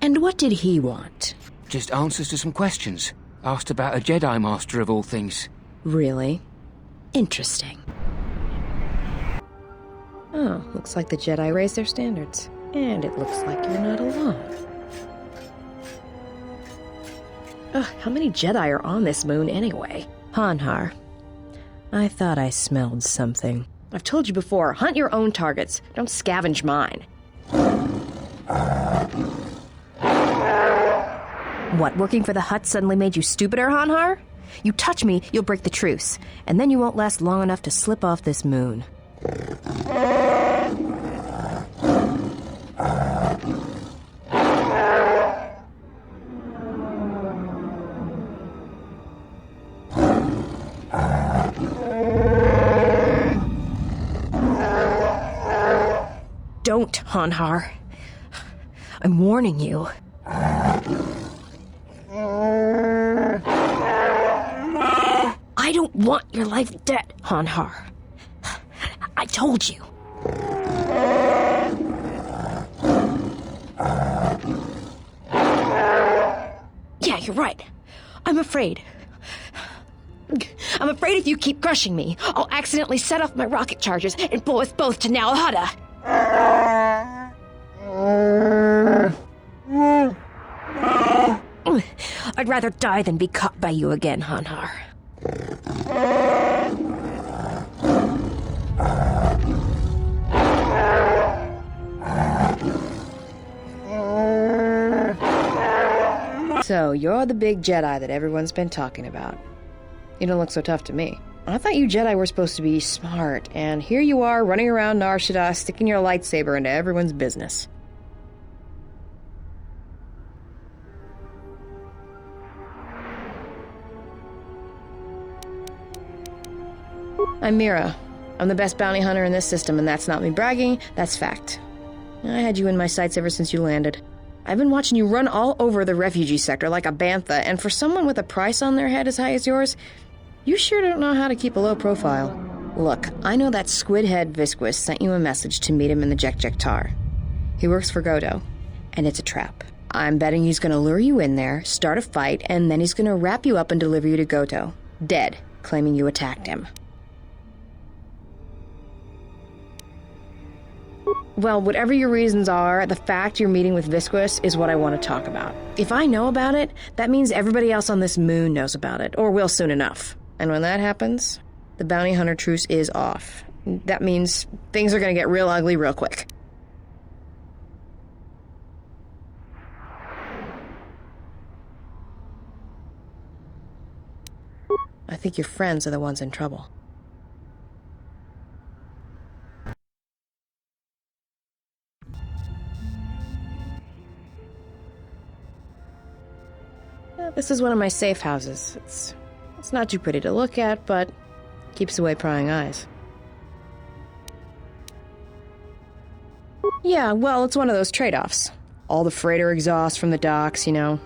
And what did he want? Just answers to some questions. Asked about a Jedi Master of all things. Really? Interesting. Oh, looks like the Jedi raised their standards. And it looks like you're not alone. Ugh, how many Jedi are on this moon anyway? Hanhar, I thought I smelled something. I've told you before, hunt your own targets. Don't scavenge mine. What, working for the Hutt suddenly made you stupider, Hanhar? You touch me, you'll break the truce, and then you won't last long enough to slip off this moon. Don't, Hanhar. I'm warning you. I don't want your life dead, Hanhar. I told you. Yeah, you're right. I'm afraid. I'm afraid if you keep crushing me, I'll accidentally set off my rocket charges and blow us both to Nal Hutta. I'd rather die than be caught by you again, Hanhar. So, you're the big Jedi that everyone's been talking about. You don't look so tough to me. I thought you Jedi were supposed to be smart, and here you are running around Nar Shaddaa sticking your lightsaber into everyone's business. I'm Mira. I'm the best bounty hunter in this system, and that's not me bragging, that's fact. I had you in my sights ever since you landed. I've been watching you run all over the refugee sector like a bantha, and for someone with a price on their head as high as yours, you sure don't know how to keep a low profile. Look, I know that squid-head Visquis sent you a message to meet him in the Jek-Jek-Tar. He works for Godo, and it's a trap. I'm betting he's gonna lure you in there, start a fight, and then he's gonna wrap you up and deliver you to Goto, dead, claiming you attacked him. Well, whatever your reasons are, the fact you're meeting with Visquis is what I want to talk about. If I know about it, that means everybody else on this moon knows about it, or will soon enough. And when that happens, the bounty hunter truce is off. That means things are going to get real ugly real quick. I think your friends are the ones in trouble. This is one of my safe houses. It's not too pretty to look at, but keeps away prying eyes. Yeah, well, it's one of those trade-offs. All the freighter exhaust from the docks, you know.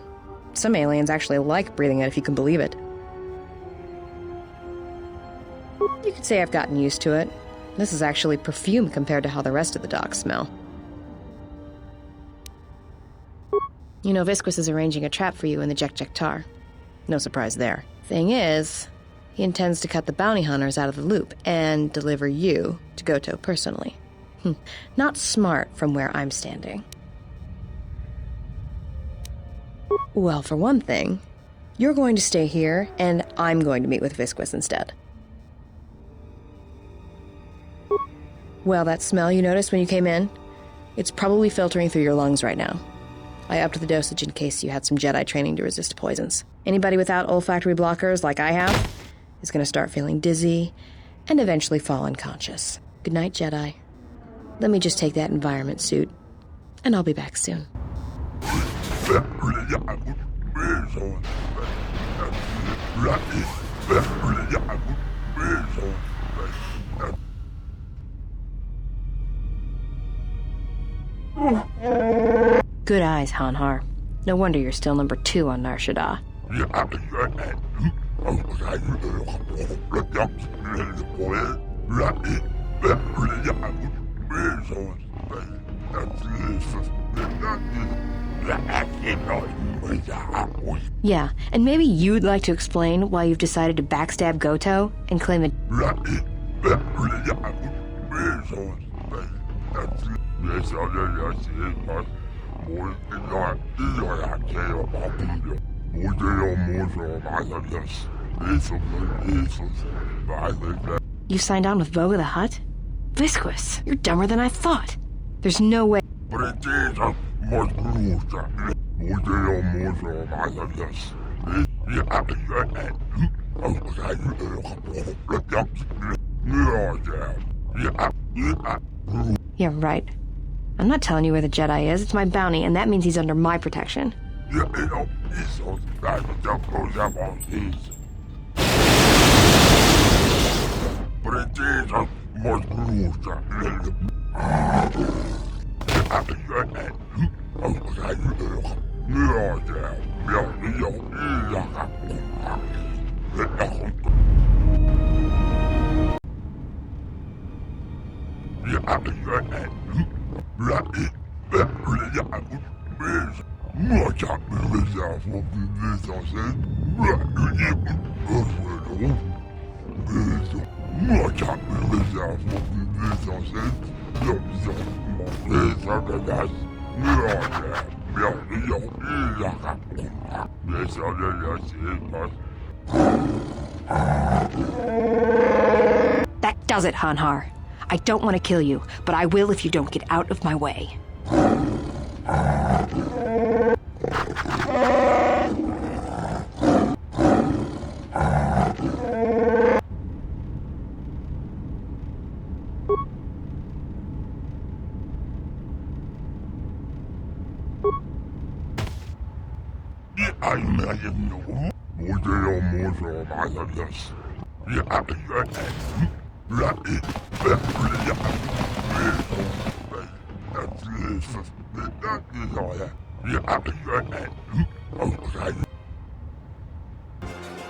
Some aliens actually like breathing it, if you can believe it. You could say I've gotten used to it. This is actually perfume compared to how the rest of the docks smell. You know, Visquis is arranging a trap for you in the Jek-Jek-Tar. No surprise there. Thing is, he intends to cut the bounty hunters out of the loop and deliver you to Goto personally. Not smart from where I'm standing. Well, for one thing, you're going to stay here, and I'm going to meet with Visquis instead. Well, that smell you noticed when you came in? It's probably filtering through your lungs right now. I upped the dosage in case you had some Jedi training to resist poisons. Anybody without olfactory blockers, like I have, is going to start feeling dizzy and eventually fall unconscious. Good night, Jedi. Let me just take that environment suit, and I'll be back soon. Good eyes, Hanhar. No wonder you're still number 2 on Nar Shaddaa. Yeah, and maybe you'd like to explain why you've decided to backstab Goto and claim that... You signed on with Voga the Hutt? Visquis, you're dumber than I thought. There's no way... Yeah, right. I'm not telling you where the Jedi is. It's my bounty, and that means he's under my protection. That does it, Hanhar. I don't want to kill you, but I will if you don't get out of my way.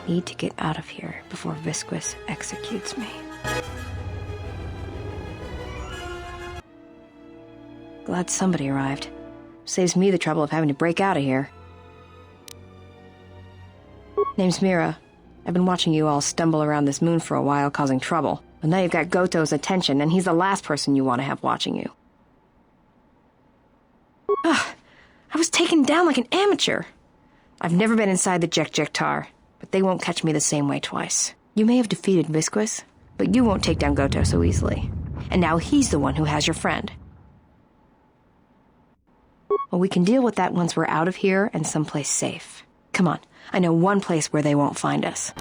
Need to get out of here before Visquis executes me. Glad somebody arrived. Saves me the trouble of having to break out of here. Name's Mira. I've been watching you all stumble around this moon for a while, causing trouble. But now you've got Goto's attention, and he's the last person you want to have watching you. Ugh, I was taken down like an amateur. I've never been inside the Jek-Jek-Tar, but they won't catch me the same way twice. You may have defeated Visquis, but you won't take down Goto so easily. And now he's the one who has your friend. Well, we can deal with that once we're out of here and someplace safe. Come on, I know one place where they won't find us.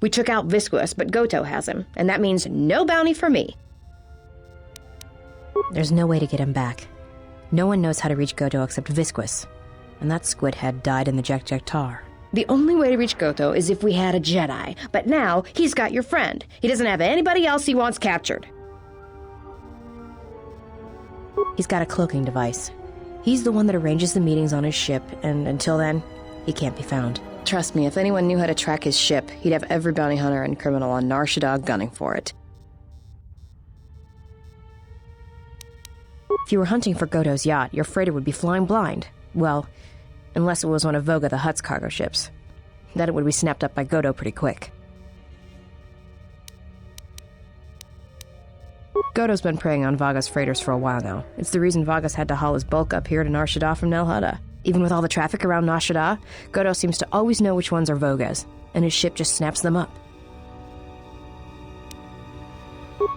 We took out Visquis, but Goto has him, and that means no bounty for me. There's no way to get him back. No one knows how to reach Goto except Visquis, and that squid head died in the Jek-Jek-Tar. The only way to reach Goto is if we had a Jedi, but now he's got your friend. He doesn't have anybody else he wants captured. He's got a cloaking device. He's the one that arranges the meetings on his ship, and until then, he can't be found. Trust me, if anyone knew how to track his ship, he'd have every bounty hunter and criminal on Nar Shaddaa gunning for it. If you were hunting for Goto's yacht, your freighter would be flying blind. Well, unless it was one of Voga the Hutt's cargo ships. Then it would be snapped up by Goto pretty quick. Goto's been preying on Vaga's freighters for a while now. It's the reason Vaga's had to haul his bulk up here to Nar Shaddaa from Nal Hutta. Even with all the traffic around Nar Shaddaa, Goto seems to always know which ones are Voga's, and his ship just snaps them up.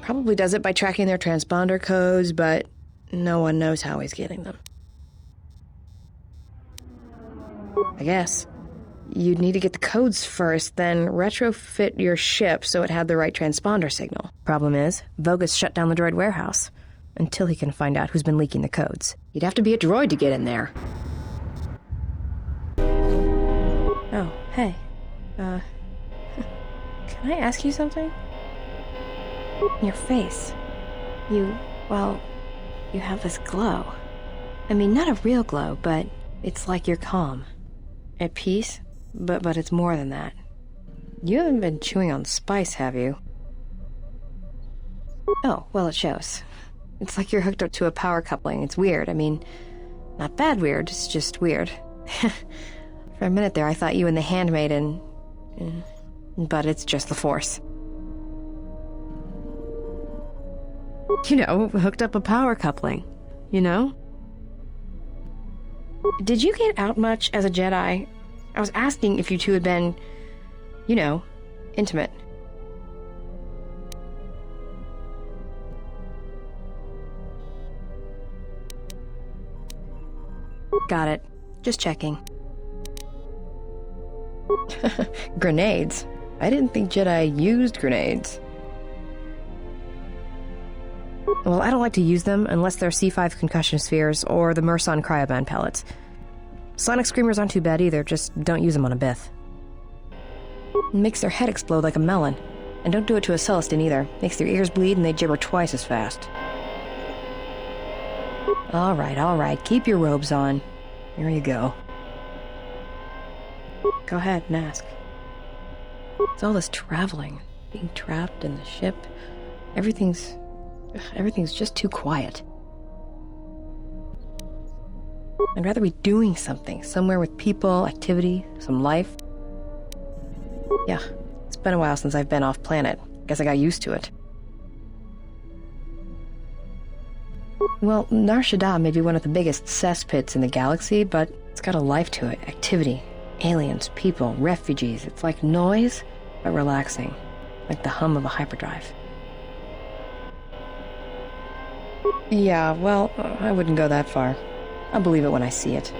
Probably does it by tracking their transponder codes, but no one knows how he's getting them. I guess. You'd need to get the codes first, then retrofit your ship so it had the right transponder signal. Problem is, Voga's shut down the droid warehouse, until he can find out who's been leaking the codes. You'd have to be a droid to get in there. Oh, hey. Can I ask you something? Your face. You have this glow. I mean, not a real glow, but it's like you're calm. At peace, but it's more than that. You haven't been chewing on spice, have you? Oh, well, it shows. It's like you're hooked up to a power coupling. It's weird. I mean, not bad weird, it's just weird. For a minute there, I thought you and the handmaiden... But it's just the Force. You know, hooked up a power coupling. You know? Did you get out much as a Jedi? I was asking if you two had been, you know, intimate. Got it. Just checking. Grenades? I didn't think Jedi used grenades. Well, I don't like to use them unless they're C5 concussion spheres or the Merson cryoban pellets. Sonic screamers aren't too bad either, just don't use them on a Bith. It makes their head explode like a melon. And don't do it to a Celestine either. Makes their ears bleed and they gibber twice as fast. Alright, keep your robes on. Here you go. Go ahead and ask. It's all this traveling, being trapped in the ship. Everything's just too quiet. I'd rather be doing something, somewhere with people, activity, some life. Yeah, it's been a while since I've been off planet. Guess I got used to it. Well, Nar Shaddaa may be one of the biggest cesspits in the galaxy, but it's got a life to it. Activity, aliens, people, refugees. It's like noise, but relaxing. Like the hum of a hyperdrive. Yeah, well, I wouldn't go that far. I'll believe it when I see it.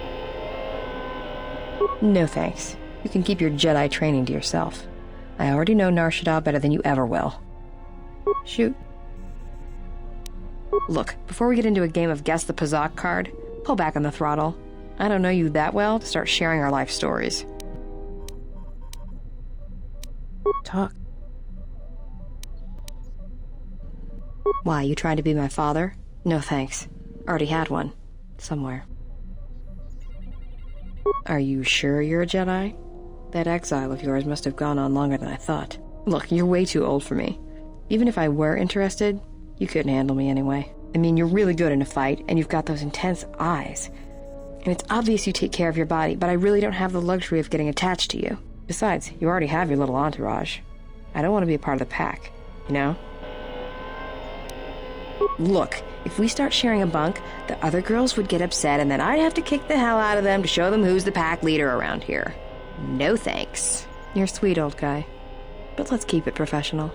No thanks. You can keep your Jedi training to yourself. I already know Nar Shaddaa better than you ever will. Shoot. Look, before we get into a game of Guess the Pazak card, pull back on the throttle. I don't know you that well to start sharing our life stories. Talk. Why, you trying to be my father? No thanks. Already had one. Somewhere. Are you sure you're a Jedi? That exile of yours must have gone on longer than I thought. Look, you're way too old for me. Even if I were interested, you couldn't handle me anyway. I mean, you're really good in a fight, and you've got those intense eyes. And it's obvious you take care of your body, but I really don't have the luxury of getting attached to you. Besides, you already have your little entourage. I don't want to be a part of the pack, you know? Look, if we start sharing a bunk, the other girls would get upset, and then I'd have to kick the hell out of them to show them who's the pack leader around here. No thanks. You're sweet, old guy. But let's keep it professional.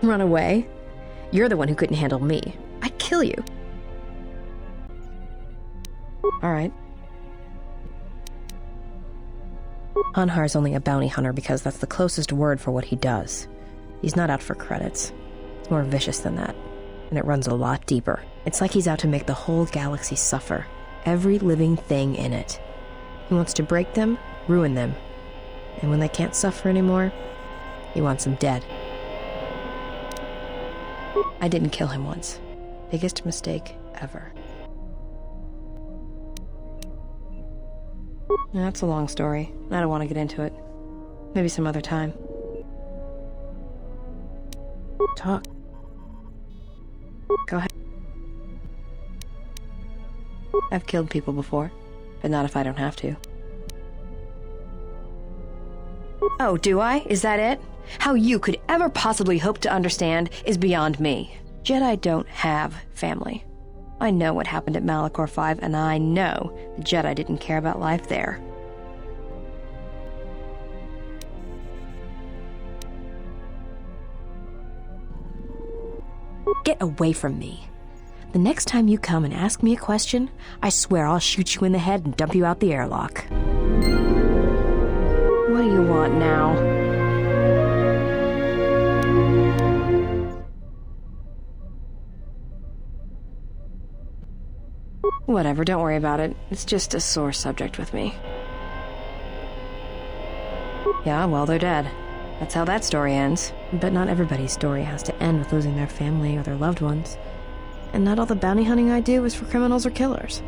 Run away? You're the one who couldn't handle me. I'd kill you. Alright. Hanhar's only a bounty hunter because that's the closest word for what he does. He's not out for credits. It's more vicious than that. And it runs a lot deeper. It's like he's out to make the whole galaxy suffer. Every living thing in it. He wants to break them, ruin them. And when they can't suffer anymore, he wants them dead. I didn't kill him once. Biggest mistake ever. That's a long story. I don't want to get into it. Maybe some other time. Talk. Go ahead. I've killed people before, but not if I don't have to. Oh, do I? Is that it? How you could ever possibly hope to understand is beyond me. Jedi don't have family. I know what happened at Malachor 5, and I know the Jedi didn't care about life there. Get away from me. The next time you come and ask me a question, I swear I'll shoot you in the head and dump you out the airlock. What do you want now? Whatever, don't worry about it. It's just a sore subject with me. Yeah, well, they're dead. That's how that story ends. But not everybody's story has to end with losing their family or their loved ones. And not all the bounty hunting I do is for criminals or killers.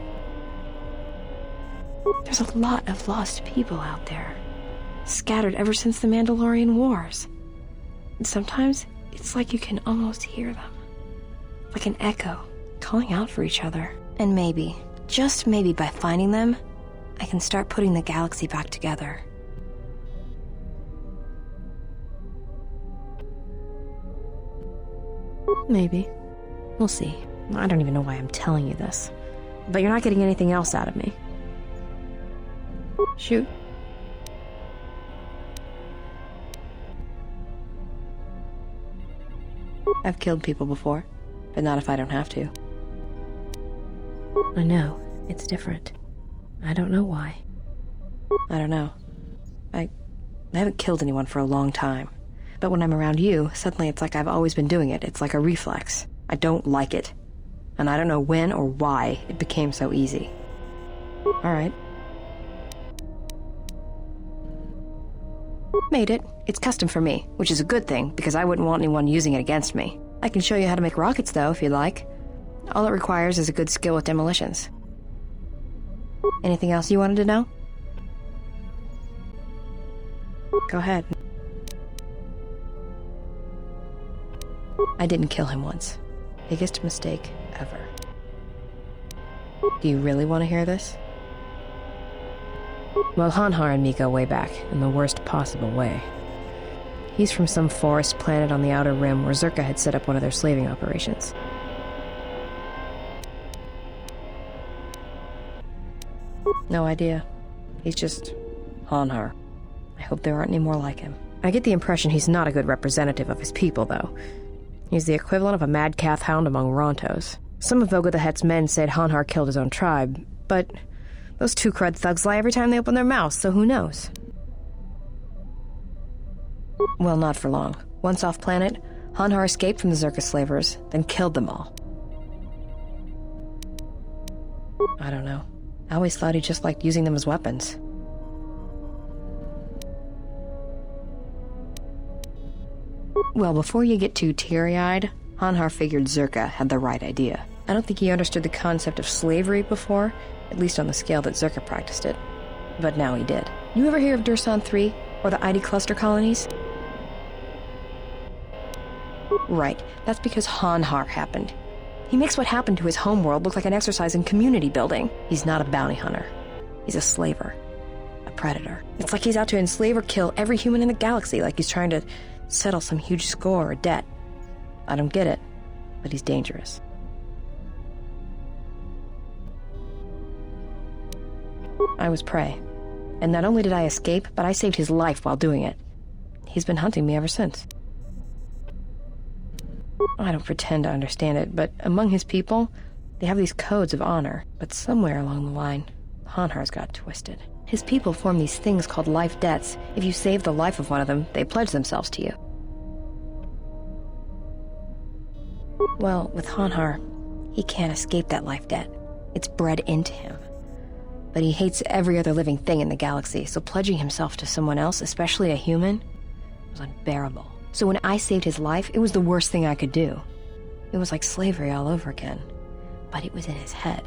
There's a lot of lost people out there. Scattered ever since the Mandalorian Wars. And sometimes, It's like you can almost hear them. Like an echo, calling out for each other. And maybe, just maybe by finding them, I can start putting the galaxy back together. Maybe. We'll see. I don't even know why I'm telling you this. But you're not getting anything else out of me. Shoot. I've killed people before, but not if I don't have to. I know. It's different. I don't know why. I don't know. I haven't killed anyone for a long time. But when I'm around you, suddenly it's like I've always been doing it. It's like a reflex. I don't like it. And I don't know when or why it became so easy. Alright. Made it. It's custom for me, which is a good thing, because I wouldn't want anyone using it against me. I can show you how to make rockets, though, if you'd like. All it requires is a good skill with demolitions. Anything else you wanted to know? Go ahead. I didn't kill him once. Biggest mistake ever. Do you really want to hear this? Well, Hanhar and me go way back, in the worst possible way. He's from some forest planet on the Outer Rim where Zerka had set up one of their slaving operations. No idea. He's just Hanhar. I hope there aren't any more like him. I get the impression he's not a good representative of his people, though. He's the equivalent of a mad calf hound among Rontos. Some of Voga the Hett's men said Hanhar killed his own tribe, but those two crud thugs lie every time they open their mouths, so who knows? Well, not for long. Once off planet, Hanhar escaped from the Zerka slavers, then killed them all. I don't know. I always thought he just liked using them as weapons. Well, before you get too teary-eyed, Hanhar figured Zerka had the right idea. I don't think he understood the concept of slavery before, at least on the scale that Zerka practiced it. But now he did. You ever hear of Dursan 3, or the ID cluster colonies? Right, that's because Hanhar happened. He makes what happened to his homeworld look like an exercise in community building. He's not a bounty hunter. He's a slaver. A predator. It's like he's out to enslave or kill every human in the galaxy, like he's trying to settle some huge score or debt. I don't get it, but he's dangerous. I was prey. And not only did I escape, but I saved his life while doing it. He's been hunting me ever since. I don't pretend to understand it, but among his people, they have these codes of honor. But somewhere along the line, Hanhar's got twisted. His people form these things called life debts. If you save the life of one of them, they pledge themselves to you. Well, with Hanhar, he can't escape that life debt. It's bred into him. But he hates every other living thing in the galaxy, so pledging himself to someone else, especially a human, was unbearable. So when I saved his life, it was the worst thing I could do. It was like slavery all over again. But it was in his head.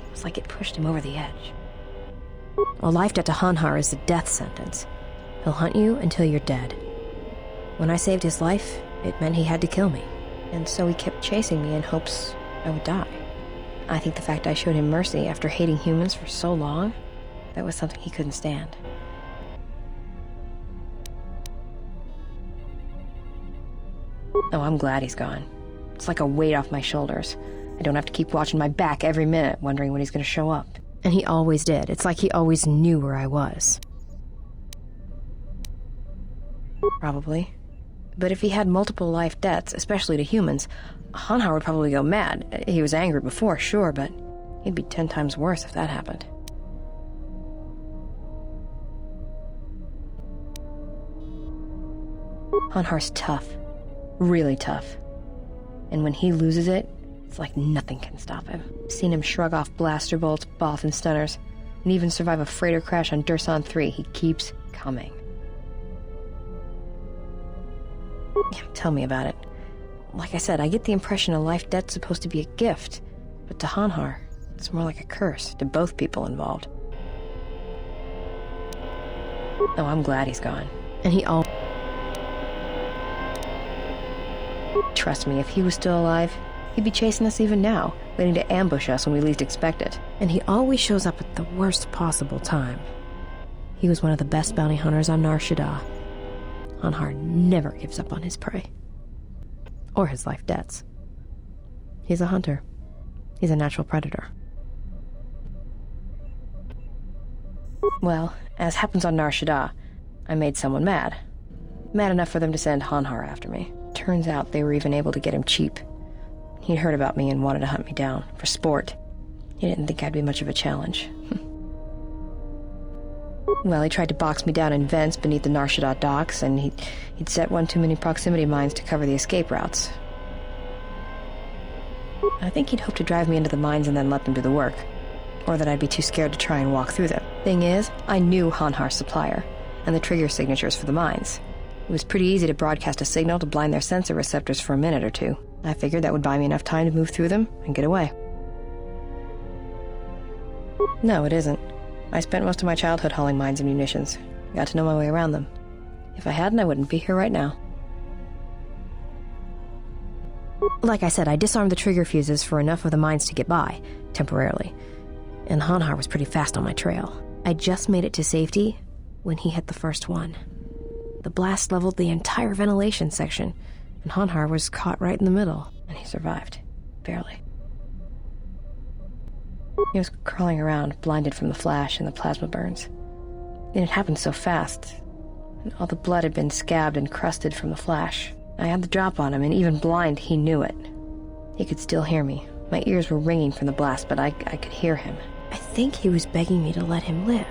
It was like it pushed him over the edge. A life debt to Hanhar is a death sentence. He'll hunt you until you're dead. When I saved his life, it meant he had to kill me. And so he kept chasing me in hopes I would die. I think the fact I showed him mercy after hating humans for so long, that was something he couldn't stand. Oh, I'm glad he's gone. It's like a weight off my shoulders. I don't have to keep watching my back every minute, wondering when he's going to show up. And he always did. It's like he always knew where I was. Probably. But if he had multiple life debts, especially to humans, Hanhar would probably go mad. He was angry before, sure, but he'd be 10 times worse if that happened. Hanhar's tough. Really tough. And when he loses it, it's like nothing can stop him. I've seen him shrug off blaster bolts, Bothan stunners, and even survive a freighter crash on Dursan 3. He keeps coming. Yeah, tell me about it. Like I said, I get the impression a life debt's supposed to be a gift, but to Hanhar, it's more like a curse to both people involved. Oh, I'm glad he's gone. And he Trust me, if he was still alive, he'd be chasing us even now, waiting to ambush us when we least expect it. And he always shows up at the worst possible time. He was one of the best bounty hunters on Nar Shaddaa. Hanhar never gives up on his prey. Or his life debts. He's a hunter. He's a natural predator. Well, as happens on Nar Shaddaa, I made someone mad. Mad enough for them to send Hanhar after me. Turns out they were even able to get him cheap. He'd heard about me and wanted to hunt me down, for sport. He didn't think I'd be much of a challenge. Well, he tried to box me down in vents beneath the Nar Shaddaa docks, and he'd set one too many proximity mines to cover the escape routes. I think he'd hoped to drive me into the mines and then let them do the work. Or that I'd be too scared to try and walk through them. Thing is, I knew Hanhar's supplier, and the trigger signatures for the mines. It was pretty easy to broadcast a signal to blind their sensor receptors for a minute or two. I figured that would buy me enough time to move through them and get away. No, it isn't. I spent most of my childhood hauling mines and munitions. Got to know my way around them. If I hadn't, I wouldn't be here right now. Like I said, I disarmed the trigger fuses for enough of the mines to get by, temporarily. And Hanhar was pretty fast on my trail. I just made it to safety when he hit the first one. The blast leveled the entire ventilation section, and Hanhar was caught right in the middle, and he survived. Barely. He was crawling around, blinded from the flash and the plasma burns. It had happened so fast, and all the blood had been scabbed and crusted from the flash. I had the drop on him, and even blind, he knew it. He could still hear me. My ears were ringing from the blast, but I could hear him. I think he was begging me to let him live.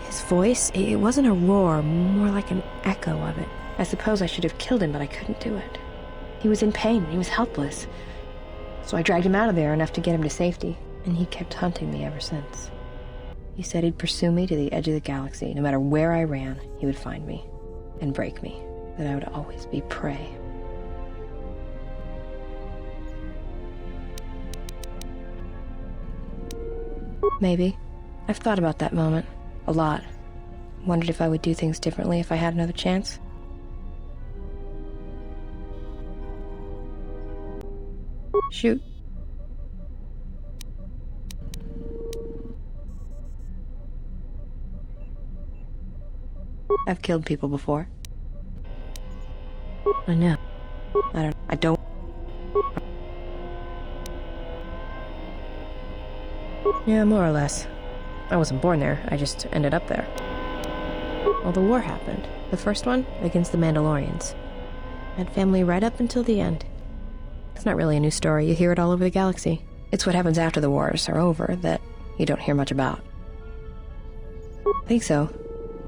His voice, it wasn't a roar, more like an echo of it. I suppose I should have killed him, but I couldn't do it. He was in pain, he was helpless. So I dragged him out of there enough to get him to safety, and he kept hunting me ever since. He said he'd pursue me to the edge of the galaxy. No matter where I ran, he would find me and break me, that I would always be prey. Maybe. I've thought about that moment. A lot. Wondered if I would do things differently if I had another chance. Shoot. I've killed people before. I know. I don't. Yeah, more or less. I wasn't born there, I just ended up there. Well, the war happened. The first one, against the Mandalorians. I had family right up until the end. It's not really a new story, you hear it all over the galaxy. It's what happens after the wars are over that you don't hear much about. I think so.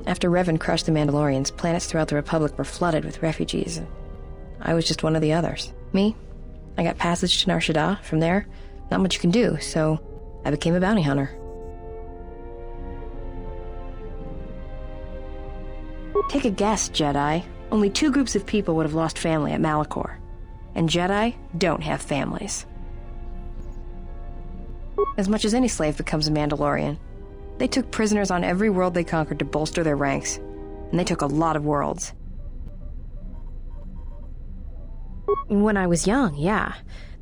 After Revan crushed the Mandalorians, planets throughout the Republic were flooded with refugees. I was just one of the others. Me? I got passage to Nar Shaddaa. From there, not much you can do, so I became a bounty hunter. Take a guess, Jedi. Only 2 groups of people would have lost family at Malachor. And Jedi don't have families. As much as any slave becomes a Mandalorian. They took prisoners on every world they conquered to bolster their ranks. And they took a lot of worlds. When I was young, yeah.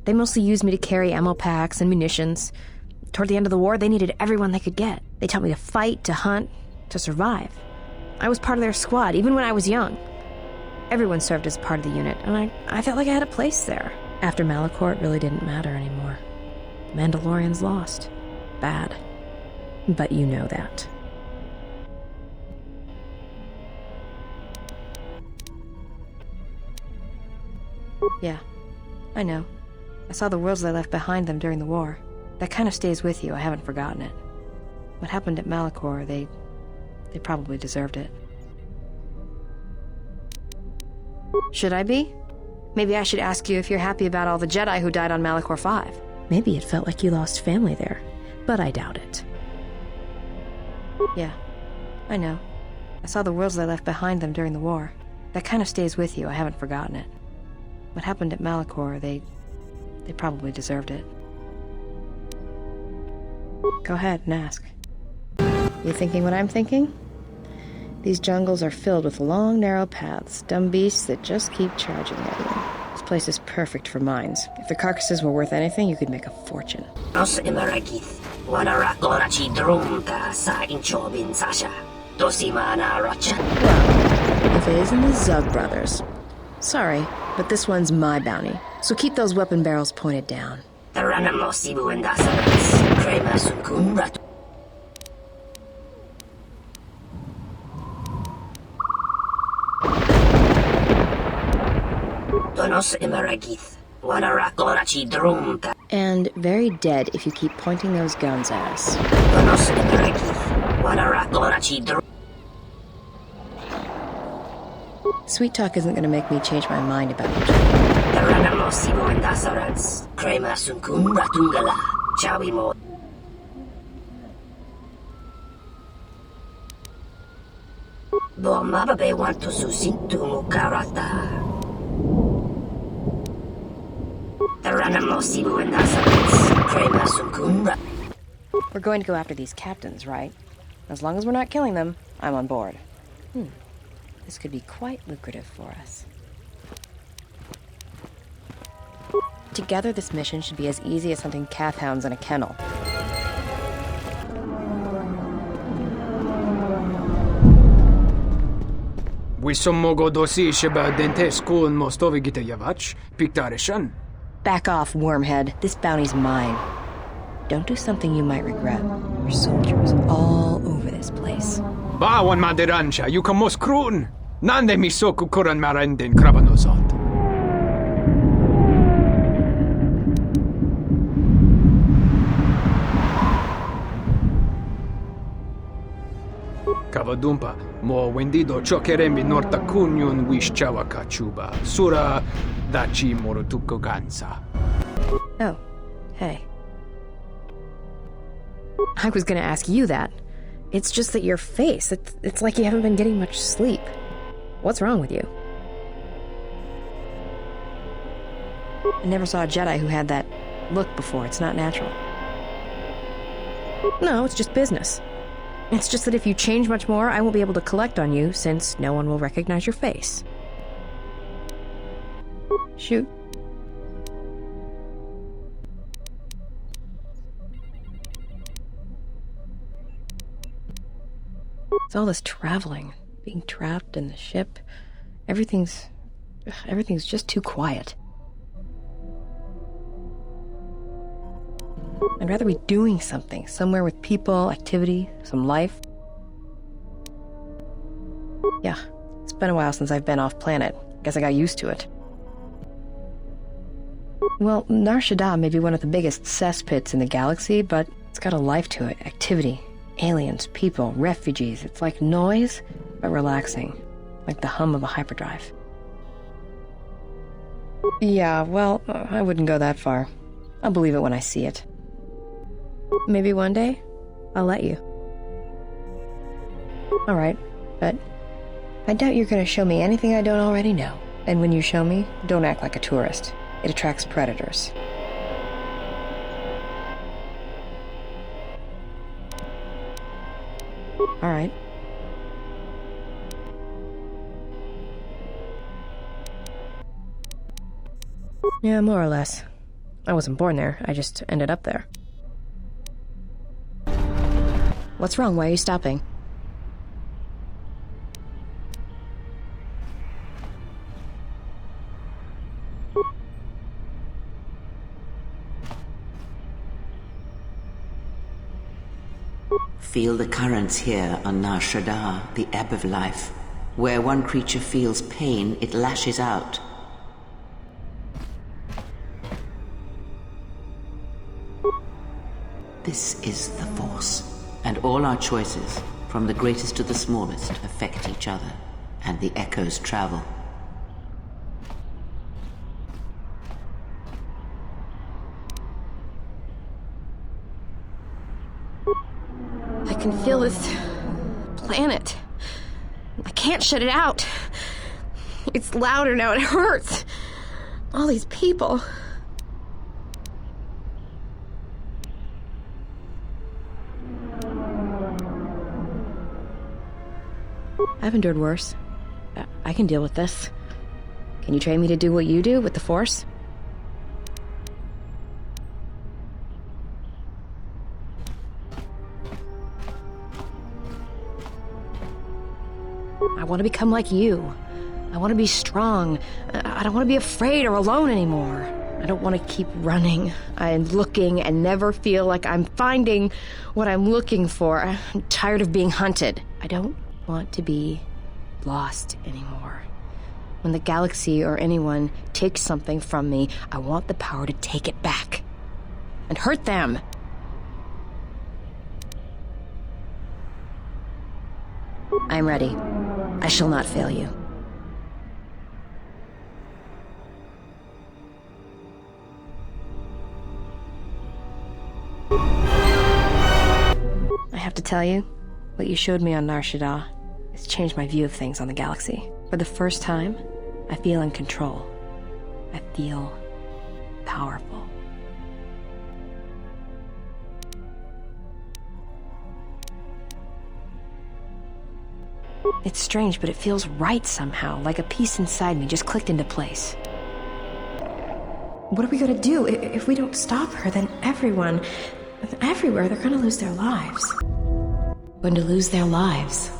They mostly used me to carry ammo packs and munitions. Toward the end of the war, they needed everyone they could get. They taught me to fight, to hunt, to survive. I was part of their squad, even when I was young. Everyone served as part of the unit, and I felt like I had a place there. After Malachor, it really didn't matter anymore. The Mandalorians lost. Bad. But you know that. Yeah, I know. I saw the worlds they left behind them during the war. That kind of stays with you, I haven't forgotten it. What happened at Malachor, they probably deserved it. Should I be? Maybe I should ask you if you're happy about all the Jedi who died on Malachor 5. Maybe it felt like you lost family there, but I doubt it. Yeah, I know. I saw the worlds they left behind them during the war. That kind of stays with you, I haven't forgotten it. What happened at Malachor, they probably deserved it. Go ahead and ask. You thinking what I'm thinking? These jungles are filled with long, narrow paths, dumb beasts that just keep charging at you. place is perfect for mines. If the carcasses were worth anything, you could make a fortune. Nos imaragith, wanara gorachi drumta sa inchobin sasha. Dosimana rocha. Well, if it isn't the Zug brothers. Sorry, but this one's my bounty, so keep those weapon barrels pointed down. Taranamo sibu and dasarats, crema sunkun rat. Donos imaragith, wanara gorachi drumta. And very dead if you keep pointing those guns at us. Donos imaragith, wanara gorachi drumta. Sweet talk isn't going to make me change my mind about you. Taranamo sibu and dasarats, crema sunkun ratungala. Chawi mo. Bo mababe want to susintu mukarata. Taranamo sibu and dasarats, crema sunkun rat. We're going to go after these captains, right? As long as we're not killing them, I'm on board. This could be quite lucrative for us. Together, this mission should be as easy as hunting calf hounds in a kennel. Wisommogo dosi sheba dentesku and mostovi gita yavach, piktarishan. Back off, wormhead. This bounty's mine. Don't do something you might regret. There's soldiers all over this place. Bawan maderansha, you can mos krun. Nande misoku kuran marenden krabanosot. Kavadumpa, mo wendido chokeremi norta kunyun wish chawa kachuba. Sura dachi morotuko gansa. Oh, hey. I was gonna ask you that. It's just that your face, it's like you haven't been getting much sleep. What's wrong with you? I never saw a Jedi who had that look before. It's not natural. No, it's just business. It's just that if you change much more, I won't be able to collect on you, since no one will recognize your face. Shoot. It's all this traveling, being trapped in the ship. Everything's just too quiet. I'd rather be doing something, somewhere with people, activity, some life. Yeah, it's been a while since I've been off planet. Guess I got used to it. Well, Nar Shaddaa may be one of the biggest cesspits in the galaxy, but it's got a life to it, activity. Aliens, people, refugees. It's like noise, but relaxing. Like the hum of a hyperdrive. Yeah, well, I wouldn't go that far. I'll believe it when I see it. Maybe one day, I'll let you. Alright, but I doubt you're gonna show me anything I don't already know. And when you show me, don't act like a tourist. It attracts predators. Alright. Yeah, more or less. I wasn't born there, I just ended up there. What's wrong? Why are you stopping? Feel the currents here on Nar Shaddaa, the ebb of life. Where one creature feels pain, it lashes out. This is the Force. And all our choices, from the greatest to the smallest, affect each other. And the echoes travel. I can feel this planet. I can't shut it out. It's louder now, it hurts. All these people. I've endured worse. I can deal with this. Can you train me to do what you do with the Force? I want to become like you. I want to be strong. I don't want to be afraid or alone anymore. I don't want to keep running and looking and never feel like I'm finding what I'm looking for. I'm tired of being hunted. I don't want to be lost anymore. When the galaxy or anyone takes something from me, I want the power to take it back and hurt them. I'm ready. I shall not fail you. I have to tell you, what you showed me on Nar Shaddaa has changed my view of things on the galaxy. For the first time, I feel in control. I feel powerful. It's strange, but it feels right somehow, like a piece inside me just clicked into place. What are we gonna do? If we don't stop her, then everyone, everywhere, they're gonna lose their lives. Going to lose their lives,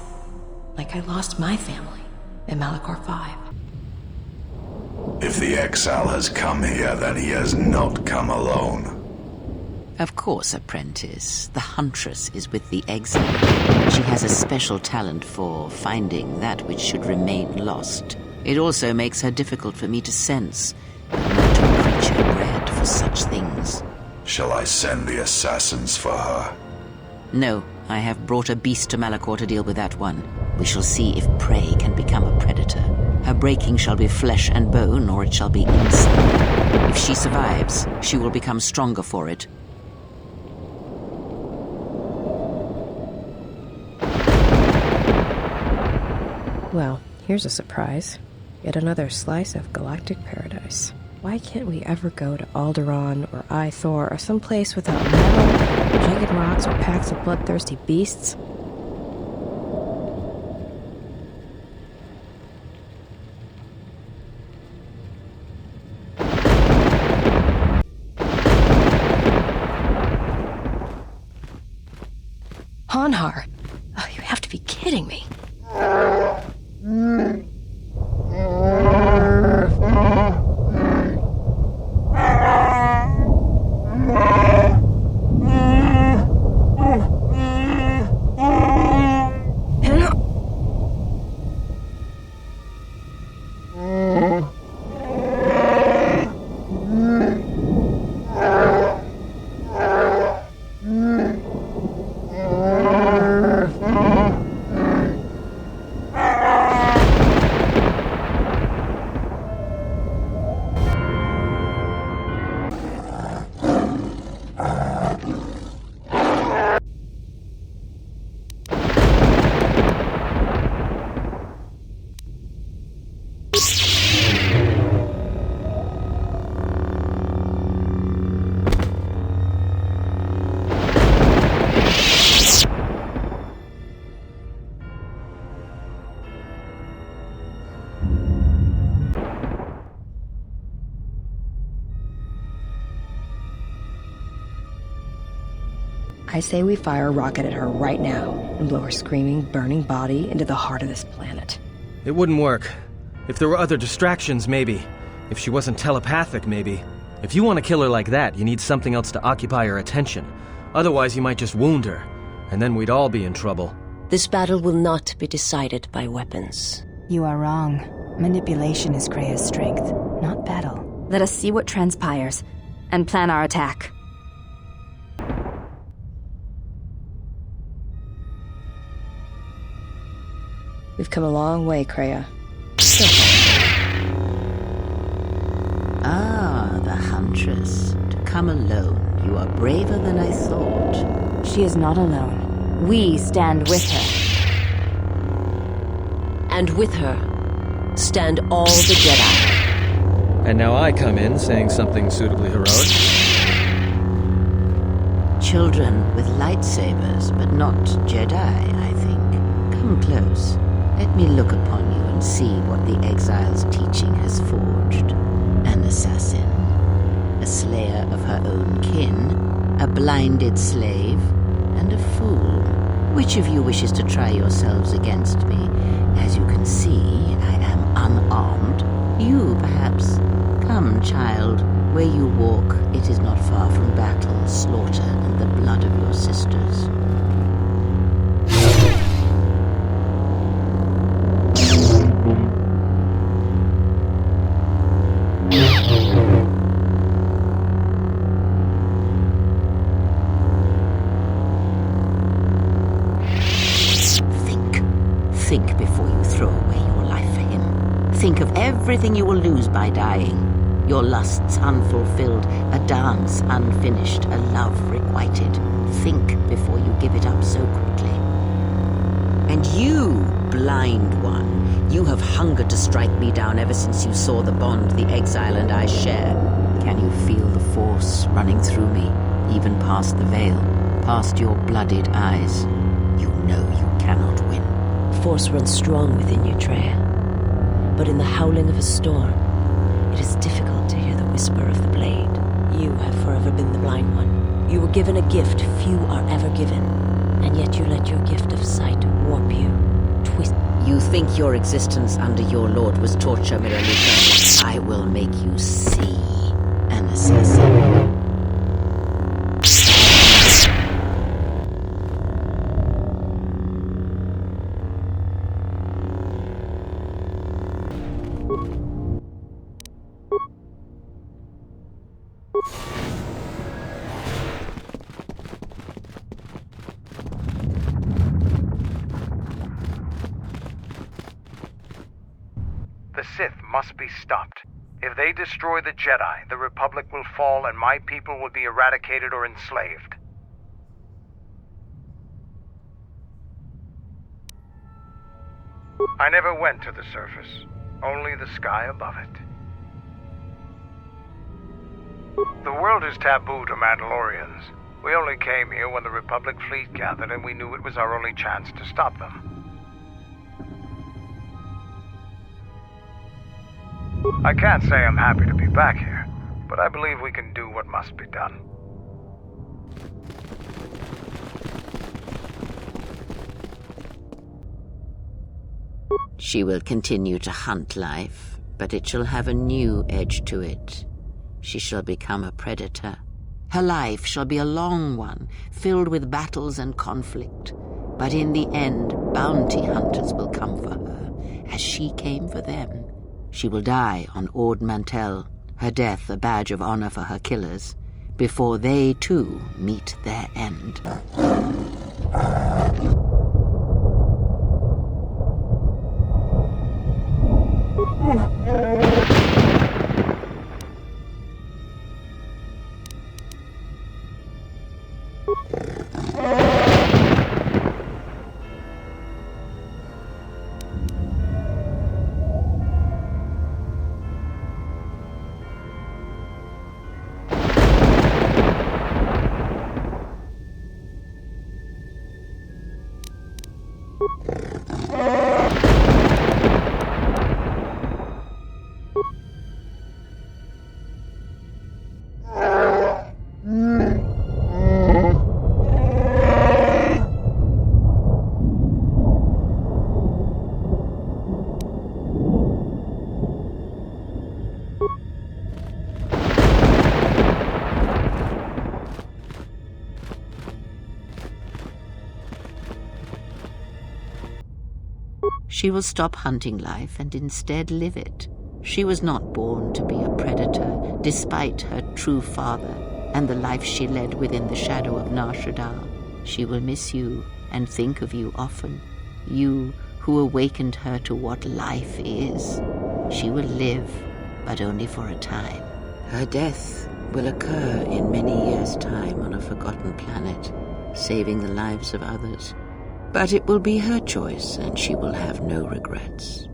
like I lost my family in Malachor 5. If the exile has come here, then he has not come alone. Of course, apprentice. The Huntress is with the exile. She has a special talent for finding that which should remain lost. It also makes her difficult for me to sense. I'm not a creature bred for such things. Shall I send the assassins for her? No, I have brought a beast to Malachor to deal with that one. We shall see if prey can become a predator. Her breaking shall be flesh and bone, or it shall be inside. If she survives, she will become stronger for it. Well, here's a surprise. Yet another slice of galactic paradise. Why can't we ever go to Alderaan or Ithor or someplace without metal, jagged rocks, or packs of bloodthirsty beasts? Hanhar! Oh, you have to be kidding me. I say we fire a rocket at her right now and blow her screaming, burning body into the heart of this planet. It wouldn't work. If there were other distractions, maybe. If she wasn't telepathic, maybe. If you want to kill her like that, you need something else to occupy her attention. Otherwise, you might just wound her, and then we'd all be in trouble. This battle will not be decided by weapons. You are wrong. Manipulation is Krea's strength, not battle. Let us see what transpires, and plan our attack. We've come a long way, Krea. Ah, the Huntress. To come alone, you are braver than I thought. She is not alone. We stand with her. And with her, stand all the Jedi. And now I come in saying something suitably heroic. Children with lightsabers, but not Jedi, I think. Come close. Let me look upon you a can see what the exile's teaching has forged. An assassin, a slayer of her own kin, a blinded slave, and a fool. Which of you wishes to try yourselves against me? As you can see, I am unarmed. You, perhaps. Come, child. Where you walk, it is not far from battle, slaughter, and the blood of your sisters. Think before you throw away your life for him. Think of everything you will lose by dying. Your lusts unfulfilled, a dance unfinished, a love requited. Think before you give it up so quickly. And you, blind one, you have hungered to strike me down ever since you saw the bond the exile and I share. Can you feel the force running through me, even past the veil, past your blooded eyes? You know you cannot win. Force runs strong within you, Treya. But in the howling of a storm, it is difficult to hear the whisper of the blade. You have forever been the blind one. You were given a gift few are ever given, and yet you let your gift of sight warp you, twist. You think your existence under your lord was torture, Mira. I will make you see an assassin. The Sith must be stopped. If they destroy the Jedi, the Republic will fall and my people will be eradicated or enslaved. I never went to the surface, only the sky above it. The world is taboo to Mandalorians. We only came here when the Republic fleet gathered and we knew it was our only chance to stop them. I can't say I'm happy to be back here, but I believe we can do what must be done. She will continue to hunt life, but it shall have a new edge to it. She shall become a predator. Her life shall be a long one, filled with battles and conflict. But in the end, bounty hunters will come for her, as she came for them. She will die on Ord Mantell, her death a badge of honor for her killers, before they too meet their end. She will stop hunting life and instead live it. She was not born to be a predator, despite her true father and the life she led within the shadow of Nar Shaddaa. She will miss you and think of you often, you who awakened her to what life is. She will live, but only for a time. Her death will occur in many years' time on a forgotten planet, saving the lives of others. But it will be her choice, and she will have no regrets.